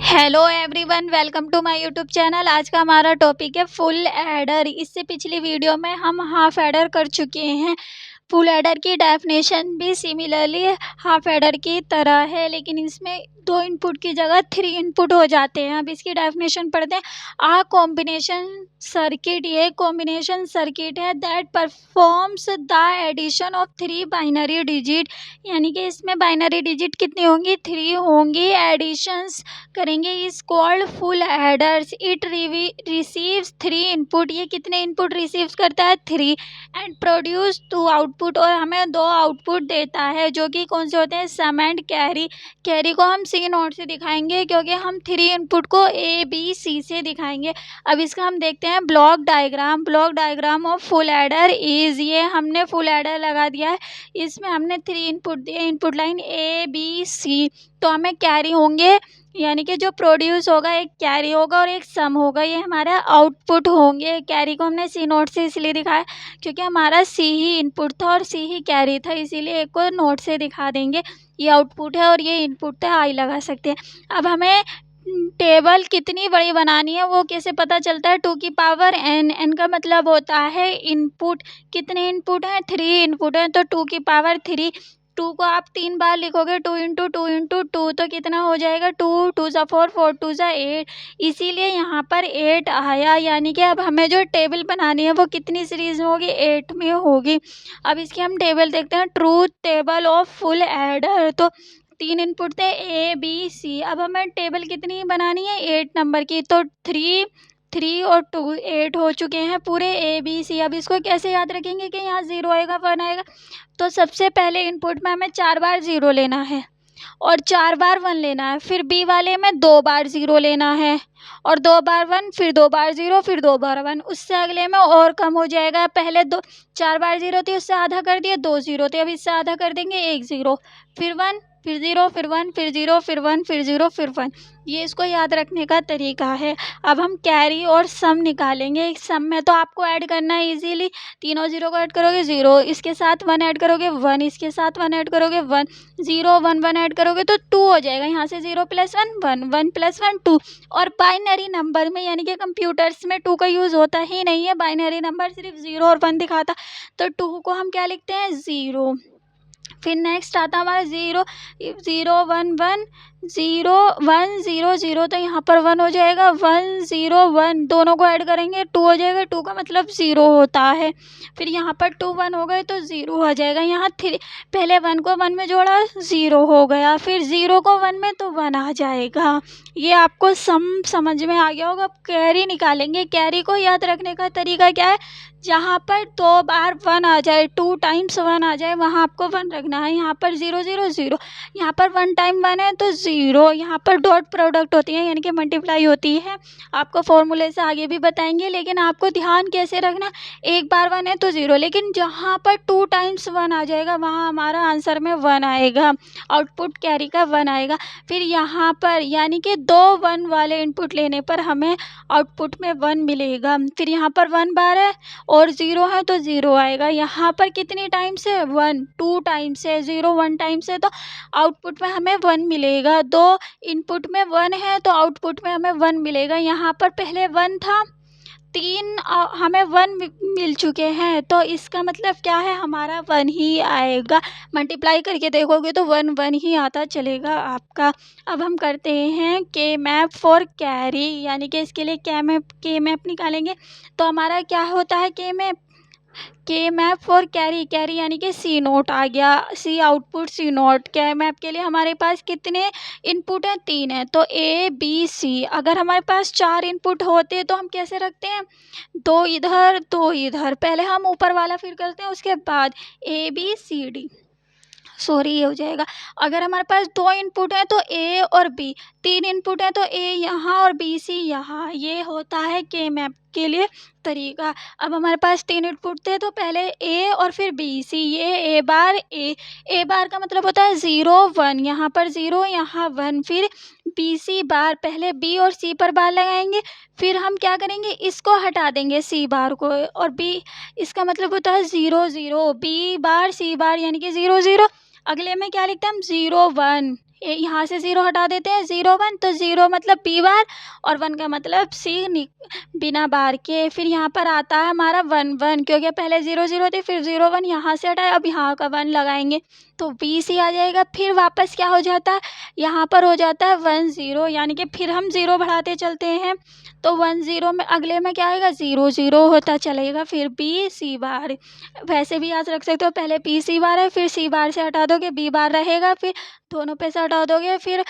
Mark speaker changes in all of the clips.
Speaker 1: Hello everyone, welcome to my YouTube channel. आज का हमारा टॉपिक है फुल एडर। इससे पिछली वीडियो में हम हाफ एडर कर चुके हैं। फुल एडर की डेफिनेशन भी सिमिलरली हाफ एडर की तरह है, लेकिन इसमें 2 इनपुट की जगह 3 इनपुट हो जाते हैं। अब इसकी डेफिनेशन पढ़ते हैं। आ कॉम्बिनेशन सर्किट, ये कॉम्बिनेशन सर्किट है that performs the addition of 3 binary digit, यानी कि इसमें बाइनरी डिजिट कितनी होंगी, 3 होंगी। एडिशंस करेंगे is called full aiders. It receives 3 input, ये कितने इनपुट रिसीव करता है, 3, एंड प्रोड्यूस 2 आउटपुट, और हमें 2 आउटपुट देता है जो कि कौन से होते हैं, सम एंड कैरी। कैरी को हम सी नोट से दिखाएंगे क्योंकि हम 3 इनपुट को ए बी सी से दिखाएंगे। अब इसका हम देखते हैं block diagram. Block diagram of full adder is, ये हमने फुल एडर लगा दिया है। इसमें हमने 3 इनपुट दिए, input line A B C. तो हमें कैरी होंगे, यानी कि जो प्रोड्यूस होगा एक कैरी होगा और एक सम होगा, ये हमारा आउटपुट होंगे। कैरी को हमने सी नोट से इसलिए दिखाया क्योंकि हमारा सी ही इनपुट था और सी ही कैरी था, इसीलिए एक को नोट से दिखा देंगे। ये आउटपुट है और ये इनपुट है, आई लगा सकते हैं। अब हमें टेबल कितनी बड़ी बनानी है वो कैसे पता चलता है, 2 की पावर n। n का मतलब होता है इनपुट। कितने इनपुट हैं, 3 इनपुट हैं, तो 2 की पावर 3। 2 को आप 3 बार लिखोगे, 2 इंटू 2 इंटू 2, तो कितना हो जाएगा, 2 2 ज़ा 4, 4 2 ज़ा 8। इसीलिए यहाँ पर 8 आया, यानी कि अब हमें जो टेबल बनानी है वो कितनी सीरीज में होगी, 8 में होगी। अब इसकी हम टेबल देखते हैं, truth table of full adder. तो 3 इनपुट थे ए बी सी। अब हमें टेबल कितनी बनानी है, 8 नंबर की, तो 3 और 2 8 हो चुके हैं पूरे ए बी सी। अब इसको कैसे याद रखेंगे कि यहाँ 0 आएगा 1 आएगा, तो सबसे पहले इनपुट में हमें 4 बार 0 लेना है और 4 बार 1 लेना है। फिर बी वाले में 2 बार 0 लेना है और 2 बार 1, फिर 2 बार 0, फिर 2 बार 1। उससे अगले में और कम हो जाएगा, पहले 4 बार 0 थी, उससे आधा कर दिया, 2 0 थे, अब इससे आधा कर देंगे, 1 0, फिर 1, फिर 0, फिर 1, फिर 0, फिर 1, फिर 0, फिर 1। ये इसको याद रखने का तरीका है। अब हम कैरी और सम निकालेंगे। सम में तो आपको ऐड करना है इजीली, तीनों 0 को ऐड करोगे 0, इसके साथ 1 ऐड करोगे 1, इसके साथ 1 ऐड करोगे 1, 0 1 1 ऐड करोगे तो 2 हो जाएगा। यहाँ से 0 + 1 1, 1 + 1 2। और बाइनरी नंबर में, यानी कि कंप्यूटर्स में 2 का यूज़ होता ही नहीं है, बाइनरी नंबर सिर्फ 0 और 1 दिखाता, तो 2 को हम क्या लिखते हैं, 0। फिर नेक्स्ट आता हमारा 0 0 1 1 0 1 0 0, तो यहाँ पर 1 हो जाएगा, 1 0 1, दोनों को ऐड करेंगे 2 हो जाएगा, 2 का मतलब 0 होता है। फिर यहाँ पर 2 1 हो गए तो 0 हो जाएगा। यहाँ 3, पहले 1 को 1 में जोड़ा 0 हो गया, फिर 0 को 1 में तो 1 आ जाएगा। ये आपको समझ में आ गया होगा। अब कैरी निकालेंगे। कैरी को याद रखने का तरीका क्या है, जहाँ पर 2 बार 1 आ जाए, 2 टाइम्स 1 आ जाए, वहाँ आपको 1 रखना है। यहाँ पर 0 0 0, यहाँ पर 1 टाइम 1 है तो 0। यहाँ पर डॉट प्रोडक्ट होती है, यानी कि मल्टीप्लाई होती है। आपको फॉर्मूले से आगे भी बताएंगे, लेकिन आपको ध्यान कैसे रखना, एक बार 1 है तो 0, लेकिन जहाँ पर 2 टाइम्स 1 आ जाएगा वहाँ हमारा आंसर में 1 आएगा, आउटपुट कैरी का 1 आएगा। फिर यहाँ पर यानी कि 2 1 वाले इनपुट लेने पर हमें आउटपुट में 1 मिलेगा। फिर यहाँ पर 1 बार है और 0 है तो 0 आएगा। यहाँ पर कितनी टाइम्स है, 1 2 टाइम्स है, 0 1 टाइम्स है, तो आउटपुट में हमें 1 मिलेगा। 2 इनपुट में 1 है तो आउटपुट में हमें 1 मिलेगा। यहाँ पर पहले 1 था, 3 हमें 1 मिल चुके हैं, तो इसका मतलब क्या है, हमारा 1 ही आएगा। मल्टीप्लाई करके देखोगे तो 1 1 ही आता चलेगा आपका। अब हम करते हैं के मैप फॉर कैरी, यानी कि इसके लिए के मैप निकालेंगे। तो हमारा क्या होता है, के मैप फॉर कैरी, कैरी यानी कि सी नोट आ गया, सी आउटपुट सी नोट। के मैप के लिए हमारे पास कितने इनपुट हैं, 3 है, तो ए बी सी। अगर हमारे पास 4 इनपुट होते तो हम कैसे रखते हैं, 2 इधर 2 इधर, पहले हम ऊपर वाला फिर करते हैं, उसके बाद A B C D, sorry ये हो जाएगा। अगर हमारे पास 2 इनपुट है तो ए और बी, 3 इनपुट है तो ए यहाँ और बी सी यहाँ। ये होता है के मैप के लिए तरीका। अब हमारे पास 3 इनपुट थे तो पहले ए और फिर बी सी, ये ए बार का मतलब होता है 0 1, यहाँ पर 0 यहाँ 1। फिर बी सी बार, पहले बी और सी पर बार लगाएंगे, फिर हम क्या करेंगे, इसको हटा देंगे सी बार को, और बी, इसका मतलब होता है 0 0, बी बार सी बार, यानी कि 0 0। अगले में क्या लिखते हैं हम, 0 1, यहाँ से 0 हटा देते हैं, 0 1, तो 0 मतलब बी बार और 1 का मतलब सी बिना बार के। फिर यहाँ पर आता है हमारा 1 1, क्योंकि पहले 0 0 थी, फिर 0 1 यहाँ से हटाए, अब यहाँ का 1 लगाएंगे तो बी सी आ जाएगा। फिर वापस क्या हो जाता है, यहाँ पर हो जाता है 1 0, यानी कि फिर हम 0 बढ़ाते चलते हैं तो 1 0 में अगले में क्या आएगा, 0 0 होता चलेगा, फिर बी सी बार। वैसे भी याद रख सकते हो, पहले बी सी बार है, फिर सी बार से हटा दोगे बी बार रहेगा, फिर दोनों पे से हटा दोगे, फिर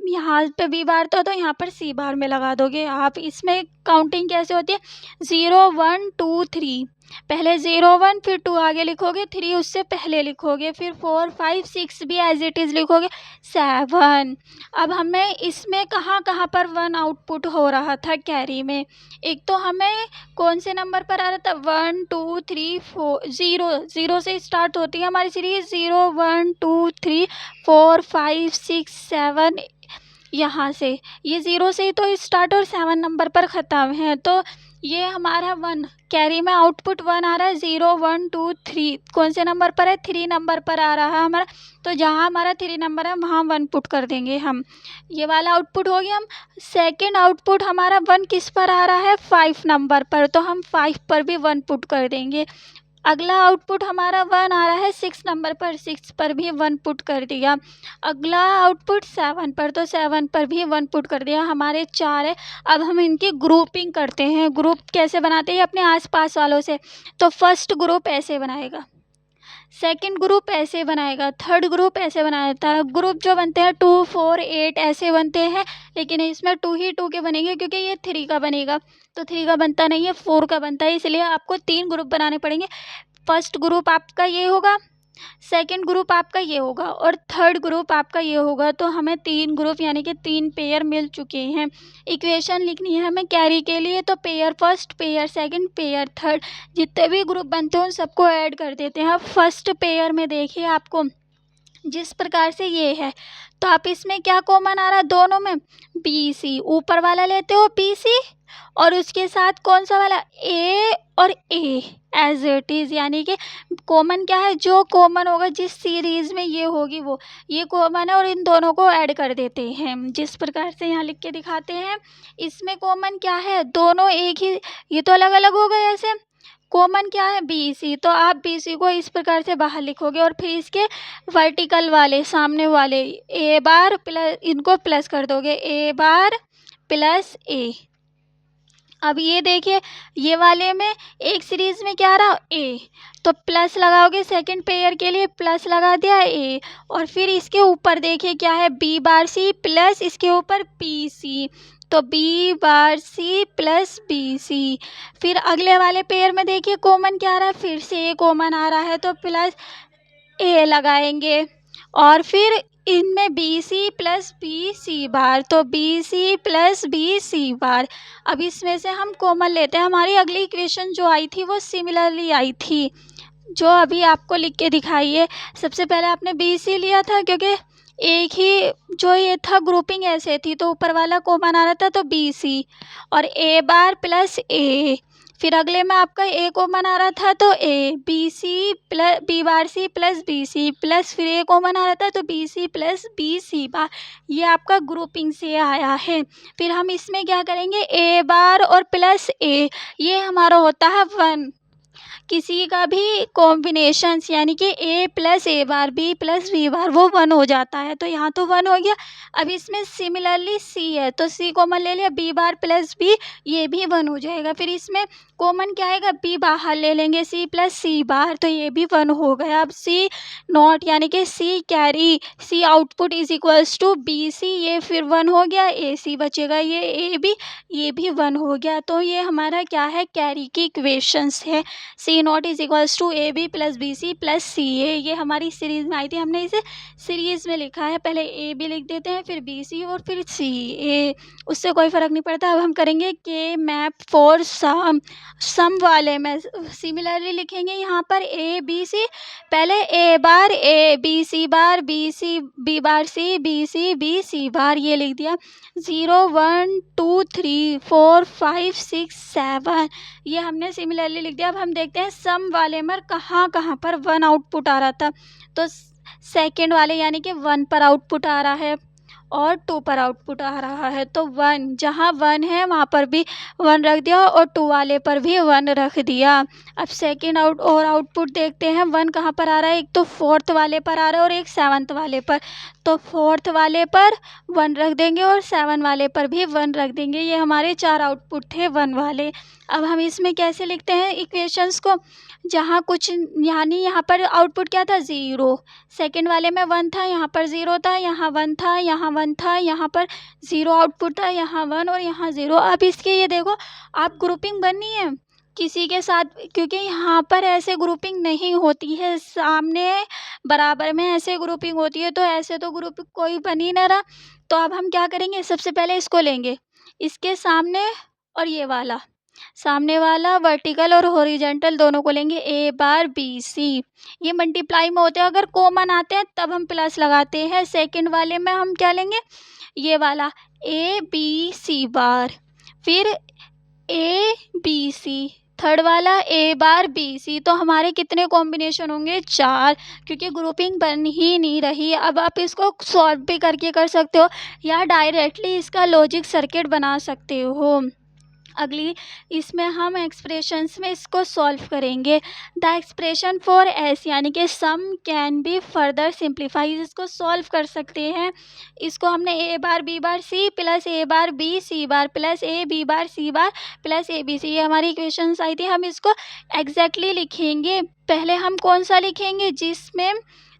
Speaker 1: यहाँ पे बी बार तो यहाँ पर सी बार में लगा दोगे आप। इसमें काउंटिंग कैसे होती है, 0 1 2 3, पहले 0 1 फिर 2 आगे लिखोगे, 3 उससे पहले लिखोगे, फिर 4 5 6 भी एज इट इज़ लिखोगे, 7। अब हमें इसमें कहाँ कहाँ पर 1 आउटपुट हो रहा था कैरी में, एक तो हमें कौन से नंबर पर आ रहा था, 1 2 3 4, 0 0 से स्टार्ट होती है हमारी सीरीज, 0 1 2 3 4 5 6 7, यहाँ से ये 0 से ही तो स्टार्ट और 7 नंबर पर ख़त्म है। तो ये हमारा 1 कैरी में आउटपुट 1 आ रहा है, 0 1 2 3 कौन से नंबर पर है, 3 नंबर पर आ रहा है हमारा, तो जहाँ हमारा 3 नंबर है वहाँ 1 पुट कर देंगे हम। ये वाला आउटपुट हो गया। हम सेकंड आउटपुट हमारा 1 किस पर आ रहा है, 5 नंबर पर, तो हम 5 पर भी 1 पुट कर देंगे। अगला आउटपुट हमारा 1 आ रहा है 6 नंबर पर, 6 पर भी 1 पुट कर दिया। अगला आउटपुट 7 पर, तो 7 पर भी 1 पुट कर दिया। हमारे 4 है। अब हम इनकी ग्रुपिंग करते हैं। ग्रुप कैसे बनाते हैं, अपने आसपास वालों से। तो फर्स्ट ग्रुप ऐसे बनाएगा, सेकंड ग्रुप ऐसे बनाएगा, थर्ड ग्रुप ऐसे बनाता है। ग्रुप जो बनते हैं 2 4 8 ऐसे बनते हैं, लेकिन इसमें 2 ही 2 के बनेंगे, क्योंकि ये 3 का बनेगा, तो 3 का बनता नहीं है, 4 का बनता है, इसलिए आपको 3 ग्रुप बनाने पड़ेंगे। फर्स्ट ग्रुप आपका ये होगा, सेकंड ग्रुप आपका ये होगा और थर्ड ग्रुप आपका ये होगा। तो हमें 3 ग्रुप यानी कि 3 पेयर मिल चुके हैं। इक्वेशन लिखनी है हमें कैरी के लिए, तो pair first, pair second, pair third, जितने भी ग्रुप बनते हैं उन सबको ऐड कर देते हैं। अब फर्स्ट पेयर में देखिए, आपको जिस प्रकार से ये है, तो आप इसमें क्या कॉमन आ रहा है दोनों में, बी सी, ऊपर वाला लेते हो बी सी और उसके साथ कौन सा वाला, ए और ए एज इट इज़, यानी कि कॉमन क्या है, जो कॉमन होगा जिस सीरीज़ में ये होगी वो, ये कॉमन है और इन दोनों को ऐड कर देते हैं। जिस प्रकार से यहाँ लिख के दिखाते हैं, इसमें कॉमन क्या है, दोनों एक ही, ये तो अलग अलग हो गए, ऐसे कॉमन क्या है, बी सी, तो आप बी सी को इस प्रकार से बाहर लिखोगे और फिर इसके वर्टिकल वाले सामने वाले ए बार प्लस, इनको प्लस कर दोगे, ए बार प्लस ए। अब ये देखिए, ये वाले में एक सीरीज़ में क्या आ रहा, ए, तो प्लस लगाओगे, सेकंड पेयर के लिए प्लस लगा दिया ए, और फिर इसके ऊपर देखिए क्या है, बी बार सी प्लस इसके ऊपर बी सी, तो B bar C plus B C. फिर अगले वाले पेयर में देखिए कॉमन क्या आ रहा है, फिर से ए कॉमन आ रहा है, तो प्लस ए लगाएंगे, और फिर इनमें B C plus B C bar, तो B C plus B C bar. अब इसमें से हम कॉमन लेते हैं। हमारी अगली इक्वेशन जो आई थी वो सिमिलरली आई थी, जो अभी आपको लिख के दिखाई है। सबसे पहले आपने बी सी लिया था, क्योंकि एक ही जो ये था ग्रुपिंग ऐसे थी, तो ऊपर वाला कॉमन आ रहा था, तो बी सी और ए बार प्लस ए। फिर अगले में आपका ए कॉमन आ रहा था, तो A, B C plus B bar C plus B C plus, फिर ए कॉमन आ रहा था, तो B C plus B C bar. ये आपका ग्रुपिंग से आया है। फिर हम इसमें क्या करेंगे, ए बार और प्लस ए, ये हमारा होता है 1। किसी का भी कॉम्बिनेशंस यानी कि ए plus A bar, B plus B बार, वो 1 हो जाता है, तो यहाँ तो 1 हो गया। अब इसमें सिमिलरली सी है, तो सी कॉमन ले लिया, बी बार प्लस बी, ये भी 1 हो जाएगा। फिर इसमें कॉमन क्या आएगा, बी बाहर ले लेंगे, सी प्लस सी बार, तो ये भी 1 हो गया। अब सी नॉट यानी कि C carry, C output is equals to B C, ये फिर 1 हो गया, ए सी बचेगा, ये भी 1 हो गया। तो ये हमारा क्या है, कैरी की इक्वेशंस है। C naught is equals to A B plus B C plus C A, ये हमारी सीरीज़ में आई थी, हमने इसे सीरीज़ में लिखा है। पहले ए बी लिख देते हैं, फिर बी सी और फिर सी ए, उससे कोई फ़र्क नहीं पड़ता। अब हम करेंगे के मैप फॉर सम वाले में सिमिलरली लिखेंगे यहाँ पर ए बी सी, पहले A bar A, B C bar B C, B bar C B C, B C bar, ये लिख दिया। 0 1 2 3 4 5 6 7, ये हमने सिमिलरली लिख दिया। अब हम देखते हैं सम वाले में कहाँ कहाँ पर 1 आउटपुट आ रहा था। तो सेकंड वाले यानी कि 1 पर आउटपुट आ रहा है और 2 पर आउटपुट आ रहा है, तो 1 जहाँ 1 है वहाँ पर भी 1 रख दिया और 2 वाले पर भी 1 रख दिया। अब सेकंड आउटपुट देखते हैं 1 कहाँ पर आ रहा है, एक तो 4th वाले पर आ रहा है और एक 7th वाले पर, तो 4th वाले पर 1 रख देंगे और 7 वाले पर भी 1 रख देंगे। ये हमारे 4 आउटपुट थे 1 वाले। अब हम इसमें कैसे लिखते हैं इक्वेशंस को, जहाँ कुछ यानी यहाँ पर आउटपुट क्या था 0, सेकंड वाले में 1 था, यहाँ पर 0 था, यहाँ 1 था, यहाँ 1 था, यहाँ पर 0 आउटपुट था, यहाँ 1 और यहाँ 0। अब इसके ये देखो आप ग्रुपिंग बननी है किसी के साथ, क्योंकि यहाँ पर ऐसे ग्रुपिंग नहीं होती है, सामने बराबर में ऐसे ग्रुपिंग होती है, तो ऐसे तो ग्रुप कोई बन ही नहीं रहा। तो अब हम क्या करेंगे, सबसे पहले इसको लेंगे, इसके सामने और ये वाला, सामने वाला वर्टिकल और हॉरिजॉन्टल दोनों को लेंगे, ए बार बी सी। ये मल्टीप्लाई में होते हैं, अगर कॉमन आते हैं तब हम प्लस लगाते हैं। सेकंड वाले में हम क्या लेंगे, ये वाला ए बी सी बार, फिर ए बी सी, थर्ड वाला ए बार बी सी। तो हमारे कितने कॉम्बिनेशन होंगे, 4, क्योंकि ग्रुपिंग बन ही नहीं रही। अब आप इसको सॉल्व भी करके कर सकते हो या डायरेक्टली इसका लॉजिक सर्किट बना सकते हो। अगली इसमें हम एक्सप्रेशंस में इसको सॉल्व करेंगे। द एक्सप्रेशन फॉर एस यानी कि sum can be further simplifies, इसको सॉल्व कर सकते हैं। इसको हमने A bar B bar C plus A bar B C bar plus A B bar C bar plus A B C, ये हमारी इक्वेशंस आई थी। हम इसको एग्जैक्टली लिखेंगे। पहले हम कौन सा लिखेंगे, जिसमें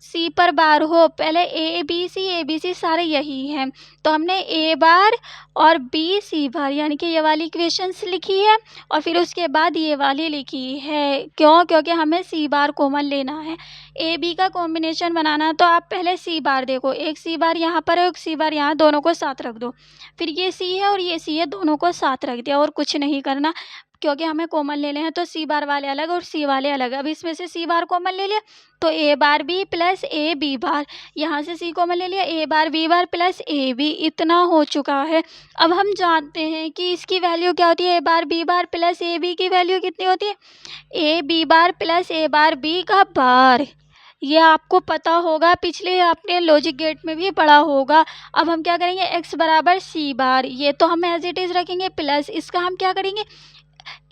Speaker 1: सी पर बार हो। पहले ए बी सी सारे यही हैं, तो हमने ए बार और बी सी बार यानी कि ये वाली इक्वेशंस लिखी है और फिर उसके बाद ये वाली लिखी है। क्यों, क्योंकि हमें सी बार कॉमन लेना है। ए बी का कॉम्बिनेशन बनाना है, तो आप पहले सी बार देखो, एक सी बार यहाँ पर है, एक सी बार यहाँ, दोनों को साथ रख दो। फिर ये सी है और ये सी है, दोनों को साथ रख दिया और कुछ नहीं करना, क्योंकि हमें कॉमन लेने हैं। तो सी बार वाले अलग और सी वाले अलग। अब इसमें से सी बार कॉमन ले लिया तो A bar B plus A B bar, यहाँ से सी कॉमन ले लिया, A bar B bar plus A B, इतना हो चुका है। अब हम जानते हैं कि इसकी वैल्यू क्या होती है, A bar B bar plus A B की वैल्यू कितनी होती है, A B bar plus A bar B का बार। ये आपको पता होगा, पिछले आपने लॉजिक गेट में भी पढ़ा होगा। अब हम क्या करेंगे, x बराबर सी बार, ये तो हम एज इट इज़ रखेंगे, प्लस इसका हम क्या करेंगे,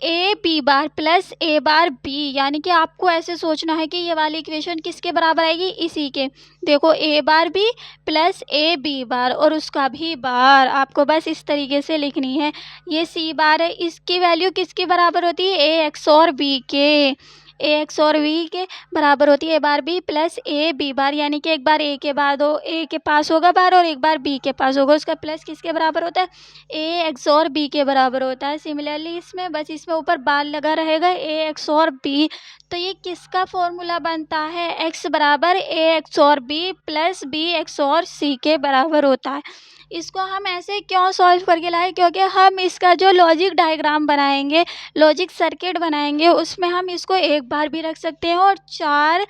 Speaker 1: A B bar plus A bar B, यानी कि आपको ऐसे सोचना है कि ये वाली इक्वेशन किसके बराबर आएगी, इसी के। देखो A bar B plus A B bar और उसका भी बार, आपको बस इस तरीके से लिखनी है। ये सी बार है, इसकी वैल्यू किसके बराबर होती है, ए एक्स और बी के, ए एक्स और बी के बराबर होती है A bar B plus A B bar, यानी कि एक बार ए के बाद हो, ए के पास होगा बार और एक बार बी के पास होगा, उसका प्लस किसके बराबर होता है, ए एक्स और बी के बराबर होता है। सिमिलरली इसमें बस इसमें ऊपर बार लगा रहेगा ए एक्स और बी। तो ये किसका फॉर्मूला बनता है, एक्स बराबर ए एक्स और बी प्लस बी एक्स और सी के बराबर होता है। इसको हम ऐसे क्यों सॉल्व करके लाए, क्योंकि हम इसका जो लॉजिक डायग्राम बनाएंगे, लॉजिक सर्किट बनाएंगे, उसमें हम इसको एक बार भी रख सकते हैं और 4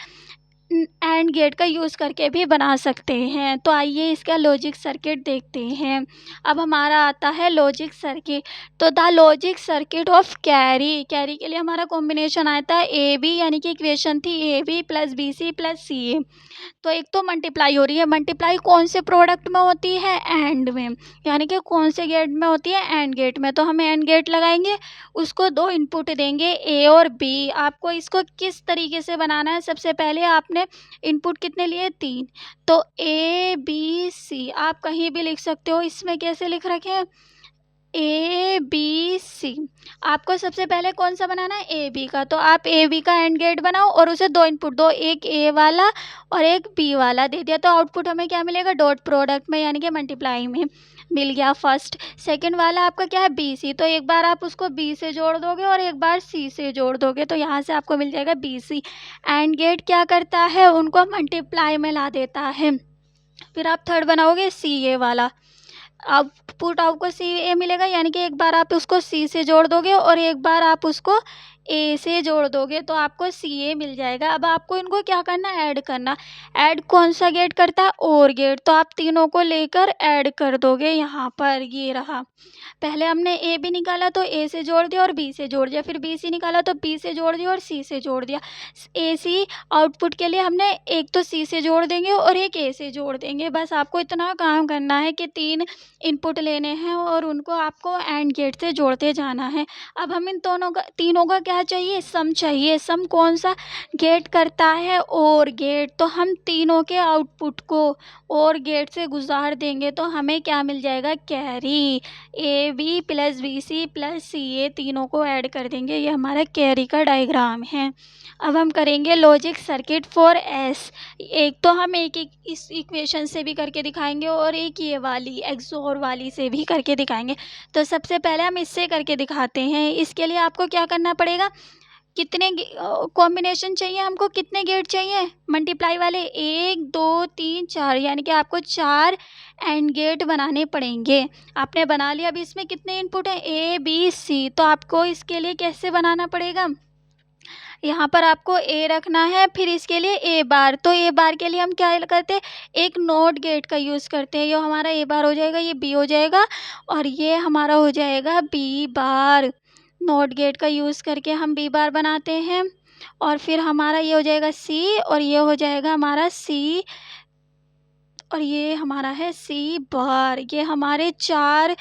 Speaker 1: एंड गेट का यूज़ करके भी बना सकते हैं। तो आइए इसका लॉजिक सर्किट देखते हैं। अब हमारा आता है लॉजिक सर्किट। तो the logic circuit of carry, carry के लिए हमारा कॉम्बिनेशन आया था ए बी, यानी कि इक्वेशन थी A B plus B C plus C A. तो एक तो मल्टीप्लाई हो रही है, मल्टीप्लाई कौन से प्रोडक्ट में होती है, एंड में, यानी कि कौन से गेट में होती है, एंड गेट में। तो हम एंड गेट लगाएंगे, उसको 2 इनपुट देंगे ए और बी। आपको इसको किस तरीके से बनाना है, सबसे पहले आपने इनपुट कितने लिए, 3, तो ए बी सी आप कहीं भी लिख सकते हो। इसमें कैसे लिख रखे हैं, ए बी सी। आपको सबसे पहले कौन सा बनाना है, ए बी का, तो आप ए बी का एंड गेट बनाओ और उसे 2 इनपुट दो, एक ए वाला और एक बी वाला दे दिया, तो आउटपुट हमें क्या मिलेगा, डॉट प्रोडक्ट में, यानी कि मल्टीप्लाई में मिल गया फर्स्ट। सेकंड वाला आपका क्या है, बी सी, तो एक बार आप उसको बी से जोड़ दोगे और एक बार सी से जोड़ दोगे, तो यहाँ से आपको मिल जाएगा बी सी। एंड गेट क्या करता है, उनको मल्टीप्लाई में ला देता है। फिर आप थर्ड बनाओगे सी ए वाला, आउटपुट आपको सी ए मिलेगा, यानी कि एक बार आप उसको सी से जोड़ दोगे और एक बार आप उसको ए से जोड़ दोगे तो आपको सी ए मिल जाएगा। अब आपको इनको क्या करना, ऐड करना। ऐड कौन सा गेट करता है, और गेट, तो आप तीनों को लेकर ऐड कर दोगे यहाँ पर। ये रहा, पहले हमने ए बी निकाला तो ए से जोड़ दिया और बी से जोड़ दिया, फिर बी सी निकाला तो बी से जोड़ दिया और सी से जोड़ दिया। ए सी आउटपुट के लिए हमने एक तो सी से जोड़ देंगे और एक ए से जोड़ देंगे। बस आपको इतना काम करना है कि 3 इनपुट लेने हैं और उनको आपको एंड गेट से जोड़ते जाना है। अब हम इन तीनों का क्या चाहिए, सम चाहिए। सम कौन सा गेट करता है, और गेट, तो हम तीनों के आउटपुट को और गेट से गुजार देंगे तो हमें क्या मिल जाएगा, carry. A B plus B C plus C A, तीनों को ऐड कर देंगे। ये हमारा कैरी का डायग्राम है। अब हम करेंगे लॉजिक सर्किट फॉर एस। एक तो हम एक इस इक्वेशन से भी करके दिखाएंगे और एक ये वाली एक्सोर वाली से भी करके दिखाएंगे। तो सबसे पहले हम इससे करके दिखाते हैं। इसके लिए आपको क्या करना पड़ेगा, कितने कॉम्बिनेशन चाहिए हमको, कितने गेट चाहिए, मल्टीप्लाई वाले, 1 2 3 4, यानी कि आपको 4 एंड गेट बनाने पड़ेंगे। आपने बना लिया। अब इसमें कितने इनपुट हैं, ए बी सी, तो आपको इसके लिए कैसे बनाना पड़ेगा, यहाँ पर आपको ए रखना है, फिर इसके लिए ए बार। तो ए बार के लिए हम क्या करते हैं, एक नॉट गेट का यूज़ करते हैं। ये हमारा ए बार हो जाएगा, ये बी हो जाएगा और ये हमारा हो जाएगा बी बार। नॉट गेट का यूज़ करके हम बी बार बनाते हैं और फिर हमारा ये हो जाएगा सी और ये हो जाएगा हमारा सी और ये हमारा है सी बार। ये हमारे 4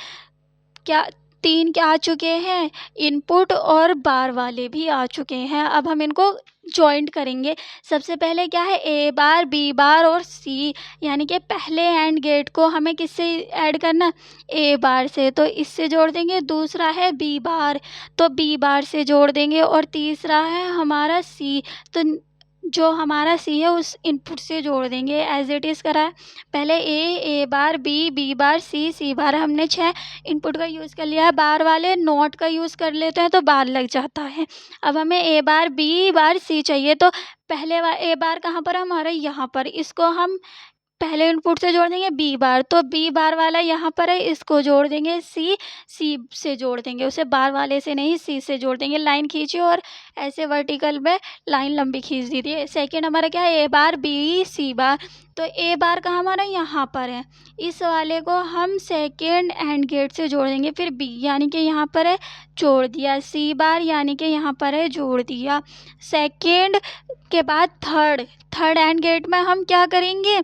Speaker 1: क्या 3 क्या आ चुके हैं इनपुट और बार वाले भी आ चुके हैं। अब हम इनको जॉइंट करेंगे। सबसे पहले क्या है, ए बार बी बार और सी, यानी कि पहले एंड गेट को हमें किससे ऐड करना, ए बार से, तो इससे जोड़ देंगे। दूसरा है बी बार, तो बी बार से जोड़ देंगे और तीसरा है हमारा सी, तो जो हमारा सी है उस इनपुट से जोड़ देंगे। एज इट इज़ करा है, पहले A bar B B bar C बार। हमने 6 इनपुट का यूज़ कर लिया है। बार वाले नॉट का यूज़ कर लेते हैं तो बार लग जाता है। अब हमें ए बार बी बार सी चाहिए, तो पहले ए बार कहाँ पर है, हमारा यहाँ पर। इसको हम पहले इनपुट से जोड़ देंगे बी बार, तो बी बार वाला यहाँ पर है, इसको जोड़ देंगे सी से जोड़ देंगे, उसे बार वाले से नहीं सी से जोड़ देंगे। लाइन खींचिए और ऐसे वर्टिकल में लाइन लंबी खींच दीजिए। सेकेंड हमारा क्या है, A bar B C bar, तो ए बार कहाँ हमारा यहाँ पर है, इस वाले को हम सेकेंड एंड गेट से जोड़ देंगे। फिर बी यानी कि यहाँ पर है, जोड़ दिया। सी बार यानी कि यहाँ पर है, जोड़ दिया। सेकेंड के बाद थर्ड एंड गेट में हम क्या करेंगे,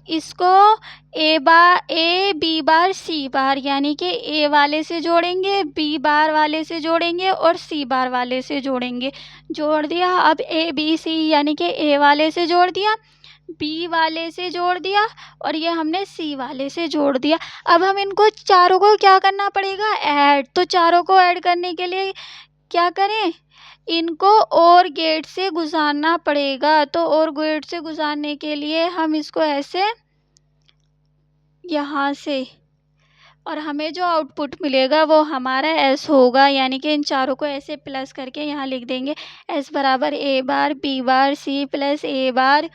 Speaker 1: इसको ए बी बार सी बार, यानी कि ए वाले से जोड़ेंगे, बी बार वाले से जोड़ेंगे और सी बार वाले से जोड़ेंगे। जोड़ दिया। अब ए बी सी यानी कि ए वाले से जोड़ दिया, बी वाले से जोड़ दिया और ये हमने सी वाले से जोड़ दिया। अब हम इनको चारों को क्या करना पड़ेगा, ऐड। तो चारों को ऐड करने के लिए क्या करें, इनको और गेट से गुजारना पड़ेगा। तो और गेट से गुजारने के लिए हम इसको ऐसे यहाँ से, और हमें जो आउटपुट मिलेगा वो हमारा एस होगा, यानी कि इन चारों को ऐसे प्लस करके यहाँ लिख देंगे। एस बराबर A bar B bar C plus A bar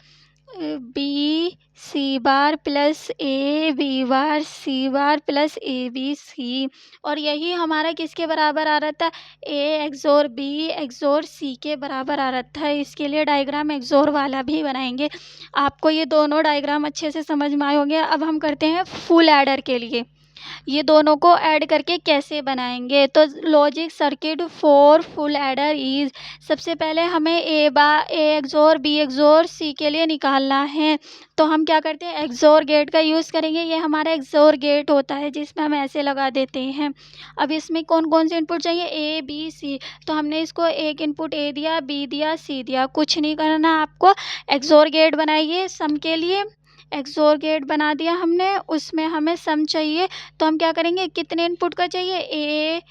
Speaker 1: B C bar plus A B bar C bar plus A B C. और यही हमारा किसके बराबर आ रहा था, ए एक्सोर बी एक्सोर सी के बराबर आ रहा था। इसके लिए डायग्राम एक्सोर वाला भी बनाएंगे। आपको ये दोनों डायग्राम अच्छे से समझ में आए होंगे। अब हम करते हैं फुल एडर के लिए, ये दोनों को ऐड करके कैसे बनाएंगे। तो logic circuit for full adder is, सबसे पहले हमें ए एक्सोर बी एक्सोर सी के लिए निकालना है। तो हम क्या करते हैं, एक्सोर गेट का यूज़ करेंगे। ये हमारा एक्सोर गेट होता है जिसमें हम ऐसे लगा देते हैं। अब इसमें कौन कौन से इनपुट चाहिए, ए बी सी, तो हमने इसको एक इनपुट ए दिया, बी दिया, सी दिया। कुछ नहीं करना आपको, एक्सोर गेट बनाइए सम के लिए। एक्सोर गेट बना दिया हमने, उसमें हमें सम चाहिए। तो हम क्या करेंगे, कितने इनपुट का चाहिए, ए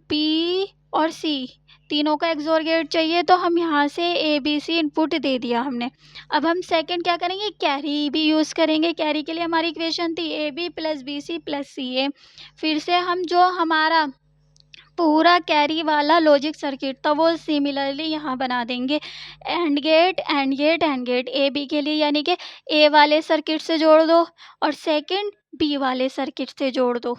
Speaker 1: बी और सी, तीनों का एक्सोर गेट चाहिए। तो हम यहाँ से ए बी सी इनपुट दे दिया हमने। अब हम सेकंड क्या करेंगे, कैरी भी यूज़ करेंगे। कैरी के लिए हमारी इक्वेशन थी A B plus B C plus C A. फिर से हम जो हमारा पूरा कैरी वाला लॉजिक सर्किट था वो सिमिलरली यहाँ बना देंगे। And gate and gate and gate, A B के लिए यानी कि ए वाले सर्किट से जोड़ दो और सेकंड बी वाले सर्किट से जोड़ दो।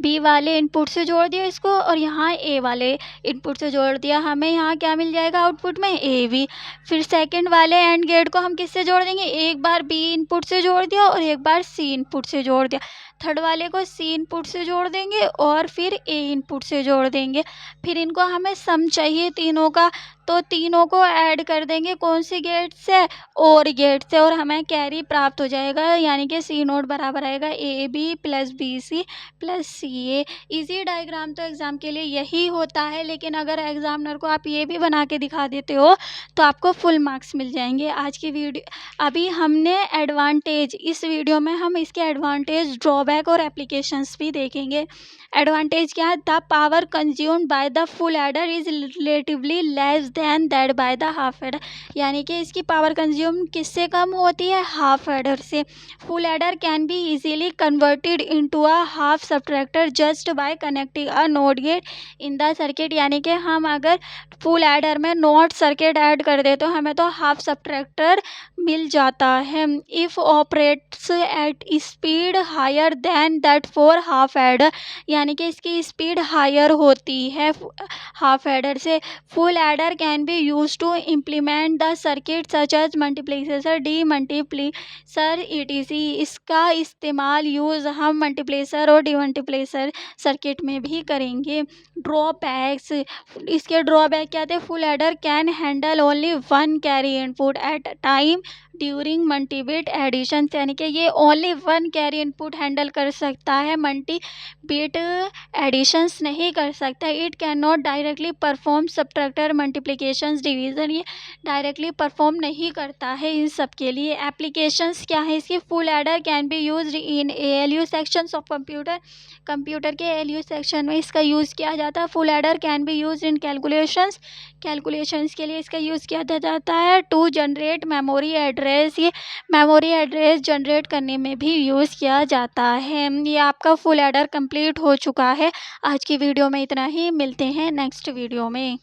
Speaker 1: बी वाले इनपुट से जोड़ दिया इसको और यहाँ ए वाले इनपुट से जोड़ दिया, हमें यहाँ क्या मिल जाएगा आउटपुट में, ए बी। फिर सेकंड वाले एंड गेट को हम किससे जोड़ देंगे, एक बार बी इनपुट से जोड़ दिया और एक बार सी इनपुट से जोड़ दिया। थर्ड वाले को सी इनपुट से जोड़ देंगे और फिर ए इनपुट से जोड़ देंगे। फिर इनको हमें सम चाहिए तीनों का, तो तीनों को ऐड कर देंगे कौन सी गेट से, और गेट से, और हमें कैरी प्राप्त हो जाएगा, यानी कि सी नोट बराबर आएगा A B plus B C plus C A. Easy diagram तो एग्ज़ाम के लिए यही होता है, लेकिन अगर एग्जामिनर को आप ये भी बना के दिखा देते हो तो आपको फुल मार्क्स मिल जाएंगे। आज की वीडियो अभी हमने एडवांटेज, इस वीडियो में हम इसके एडवांटेज, ड्रॉबैक और एप्लीकेशंस भी देखेंगे। एडवांटेज क्या है, the power consumed by the full adder is relatively less than that by the half adder, यानी कि इसकी पावर कंज्यूम किससे कम होती है, हाफ एडर से। Full adder can be easily converted into a half subtractor just by connecting a not get in the circuit, यानी कि हम अगर फुल एडर में नॉट सर्किट ऐड कर दे तो हमें तो हाफ सब्ट्रैक्टर मिल जाता है। If operates at speed higher than that for half adder, यानी कि इसकी स्पीड हायर होती है हाफ एडर से। Full adder can be use to implement the circuit such as multiplexer, demultiplexer etc. इसका इस्तेमाल यूज़ हम मल्टीप्लेसर और डी मल्टीप्लेसर सर्किट में भी करेंगे। ड्रॉबैक्स, इसके ड्रॉबैक क्या थे, full adder can handle only one carry input at time during multi bit addition, यानी कि ये only one carry input handle कर सकता है, मल्टी बिट एडिशंस नहीं कर सकता। It can not directly perform subtractor multiplications division, ये डायरेक्टली परफॉर्म नहीं करता है इन सब के लिए। एप्लीकेशंस क्या है इसकी, full adder can be used in ALU sections of computer के एएलयू सेक्शन में इसका यूज़ किया जाता है। Full adder can be used in calculations के लिए इसका यूज़ किया जाता है। टू जनरेट मेमोरी एड्रेस, ये मेमोरी एड्रेस जनरेट करने में भी यूज़ किया जाता है। ये आपका फुल एडर कंप्लीट हो चुका है। आज की वीडियो में इतना ही, मिलते हैं नेक्स्ट वीडियो में।